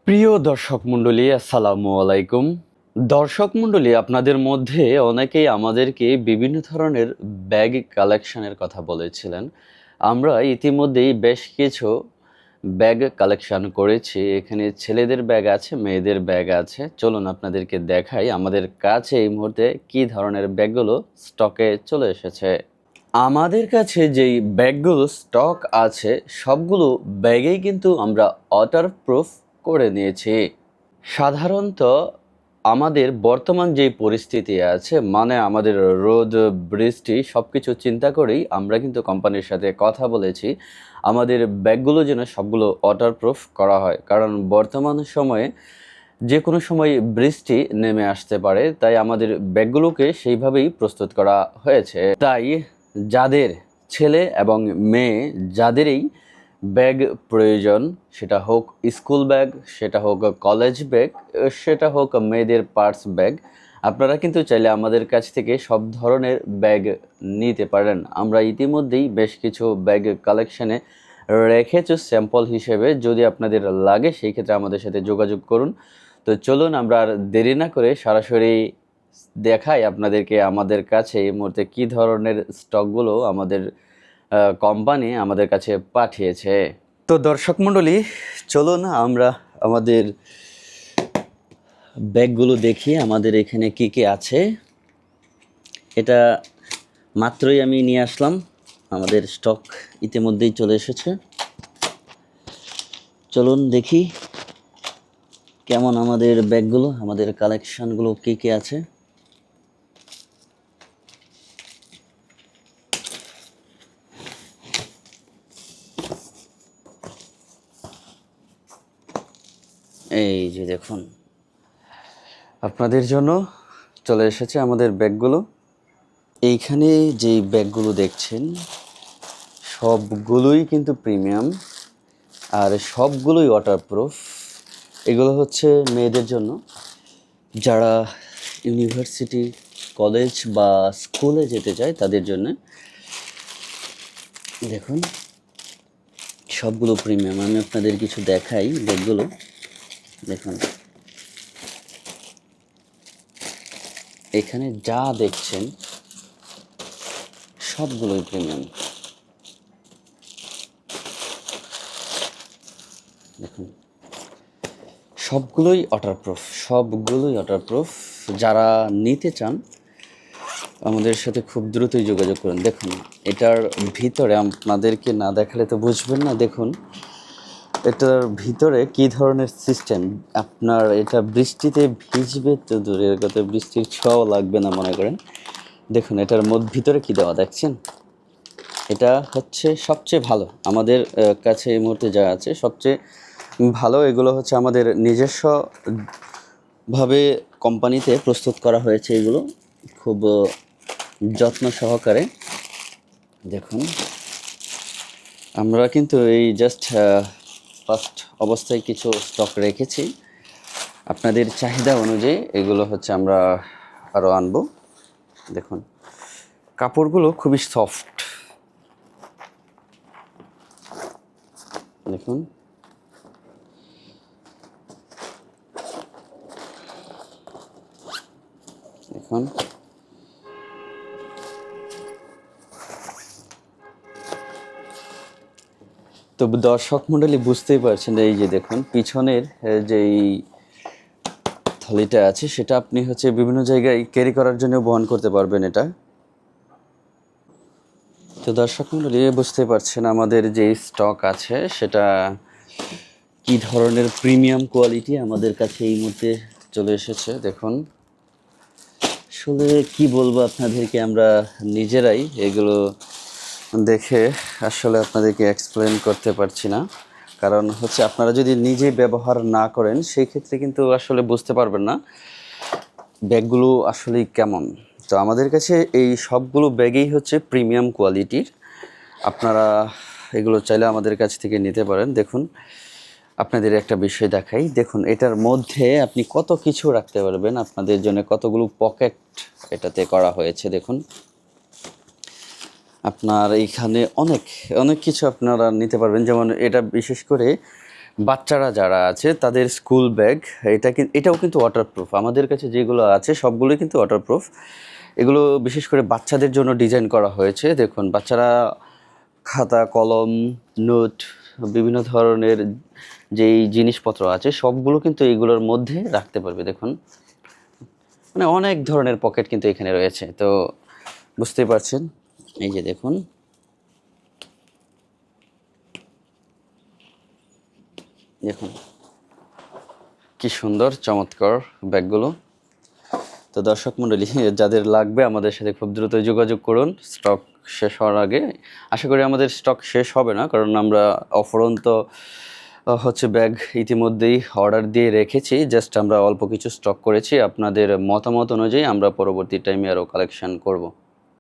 প্রিয় দর্শক মণ্ডলী, আসসালামু আলাইকুম। দর্শক মণ্ডলী, আপনাদের মধ্যে অনেকেই আমাদেরকে বিভিন্ন ধরনের ব্যাগ কালেকশনের কথা বলেছিলেন। আমরা ইতিমধ্যেই বেশ কিছু ব্যাগ কালেকশন করেছি। এখানে ছেলেদের ব্যাগ আছে, মেয়েদের ব্যাগ আছে। চলুন আপনাদেরকে দেখাই আমাদের কাছে এই মুহূর্তে কী ধরনের ব্যাগগুলো স্টকে চলে এসেছে। আমাদের কাছে যেই ব্যাগগুলো স্টক আছে সবগুলো ব্যাগেই কিন্তু আমরা ওয়াটারপ্রুফ করে নিয়েছি। সাধারণত আমাদের বর্তমান যেই পরিস্থিতি আছে, মানে আমাদের রোদ বৃষ্টি সব কিছু চিন্তা করেই আমরা কিন্তু কোম্পানির সাথে কথা বলেছি আমাদের ব্যাগগুলো যেন সবগুলো ওয়াটারপ্রুফ করা হয়, কারণ বর্তমান সময়ে যে কোনো সময় বৃষ্টি নেমে আসতে পারে। তাই আমাদের ব্যাগগুলোকে সেইভাবেই প্রস্তুত করা হয়েছে। তাই যাদের ছেলে এবং মেয়ে যাদেরই ব্যাগ প্রয়োজন, সেটা হোক স্কুল ব্যাগ, সেটা হোক কলেজ ব্যাগ, সেটা হোক মেয়েদের পার্স ব্যাগ, আপনারা কিন্তু চাইলে আমাদের কাছ থেকে সব ধরনের ব্যাগ নিতে পারেন। আমরা ইতিমধ্যেই বেশ কিছু ব্যাগ কালেকশানে রেখেছি স্যাম্পল হিসেবে। যদি আপনাদের লাগে সেই ক্ষেত্রে আমাদের সাথে যোগাযোগ করুন। তো চলুন আমরা আর দেরি না করে সরাসরি দেখাই আপনাদেরকে আমাদের কাছে এই মুহূর্তে কী ধরনের স্টকগুলো আমাদের কোম্পানি আমাদের কাছে পাঠিয়েছে। তো দর্শক মণ্ডলী, চলুন আমরা আমাদের ব্যাগগুলো দেখি আমাদের এখানে কি কি আছে। এটা মাত্রই আমি নিয়ে আসলাম, আমাদের স্টক ইতিমধ্যেই চলে এসেছে। চলুন দেখি কেমন আমাদের ব্যাগগুলো, আমাদের কালেকশানগুলো কি কি আছে। এই যে দেখুন, আপনাদের জন্য চলে এসেছে আমাদের ব্যাগগুলো। এইখানে যেই ব্যাগগুলো দেখছেন সবগুলোই কিন্তু প্রিমিয়াম আর সবগুলোই ওয়াটারপ্রুফ। এগুলো হচ্ছে মেয়েদের জন্য, যারা ইউনিভার্সিটি, কলেজ বা স্কুলে যেতে চায় তাদের জন্য। দেখুন সবগুলো প্রিমিয়াম। আমি আপনাদের কিছু দেখাই ব্যাগগুলো। দেখুন এখানে যা দেখছেন সবগুলোই প্রিমিয়াম। দেখুন সবগুলোই ওয়াটারপ্রুফ, সবগুলোই ওয়াটারপ্রুফ। যারা নিতে চান আমাদের সাথে খুব দ্রুতই যোগাযোগ করুন। দেখুন এটার ভিতরে আপনাদেরকে না দেখালে তো বুঝবেন না। দেখুন এটার ভিতরে কি ধরনের সিস্টেম। আপনার এটা বৃষ্টিতে ভিজবে তো দূরের কথা, বৃষ্টির ছোঁয়াও লাগবে না মনে করেন। দেখুন এটার ভিতরে কি দেওয়া দেখছেন। এটা হচ্ছে সবচেয়ে ভালো আমাদের কাছে এই মুহূর্তে যা আছে সবচেয়ে ভালো। এগুলো হচ্ছে আমাদের নিজস্বভাবে কোম্পানিতে প্রস্তুত করা হয়েছে, এগুলো খুব যত্ন সহকারে। দেখুন আমরা কিন্তু এই জাস্ট ফার্স্ট অবস্থায় কিছু স্টক রেখেছি, আপনাদের চাহিদা অনুযায়ী এগুলো হচ্ছে আমরা আরও আনবো। দেখুন কাপড়গুলো খুবই সফট। দেখুন দেখুন তো দর্শক মণ্ডলী বুঝতেই পারছেন, এই যে দেখুন পিছনের যেই থলিটা আছে সেটা আপনি হচ্ছে বিভিন্ন জায়গায় ক্যারি করার জন্য বহন করতে পারবেন এটা। তো দর্শক মণ্ডলী বুঝতে পারছেন আমাদের যে স্টক আছে সেটা কি ধরনের প্রিমিয়াম কোয়ালিটি আমাদের কাছে এই মুহূর্তে চলে এসেছে। দেখুন আসলে কি বলবো আপনাদেরকে, আমরা নিজেরাই এগুলো দেখে আসলে আপনাদেরকে এক্সপ্লেন করতে পারছি না। কারণ হচ্ছে আপনারা যদি নিজে ব্যবহার না করেন সেই ক্ষেত্রে কিন্তু আসলে বুঝতে পারবেন না ব্যাগগুলো আসলে কেমন। তো আমাদের কাছে এই সবগুলো ব্যাগেই হচ্ছে প্রিমিয়াম কোয়ালিটির। আপনারা এগুলো চাইলে আমাদের কাছ থেকে নিতে পারেন। দেখুন আপনাদের একটা বিষয় দেখাই। দেখুন এটার মধ্যে আপনি কত কিছু রাখতে পারবেন, আপনাদের জন্য কতগুলো পকেট এটাতে করা হয়েছে। দেখুন আপনার এইখানে অনেক অনেক কিছু আপনারা নিতে পারবেন। যেমন এটা বিশেষ করে বাচ্চারা যারা আছে তাদের স্কুল ব্যাগ, এটাও কিন্তু ওয়াটারপ্রুফ। আমাদের কাছে যেগুলো আছে সবগুলোই কিন্তু ওয়াটারপ্রুফ। এগুলো বিশেষ করে বাচ্চাদের জন্য ডিজাইন করা হয়েছে। দেখুন, বাচ্চারা খাতা, কলম, নোট, বিভিন্ন ধরনের যেই জিনিসপত্র আছে সবগুলো কিন্তু এইগুলোর মধ্যে রাখতে পারবে। দেখুন, মানে অনেক ধরনের পকেট কিন্তু এখানে রয়েছে। তো বুঝতেই পারছেন, এই যে দেখুন, দেখুন কি সুন্দর চমৎকার ব্যাগগুলো। তো দর্শক মণ্ডলী, যাদের লাগবে আমাদের সাথে খুব দ্রুত যোগাযোগ করুন স্টক শেষ হওয়ার আগে। আশা করি আমাদের স্টক শেষ হবে না, কারণ আমরা অফুরন্ত হচ্ছে ব্যাগ ইতিমধ্যেই অর্ডার দিয়ে রেখেছি। জাস্ট আমরা অল্প কিছু স্টক করেছি। আপনাদের মতামত অনুযায়ী আমরা পরবর্তী টাইমে আরও কালেকশন করব।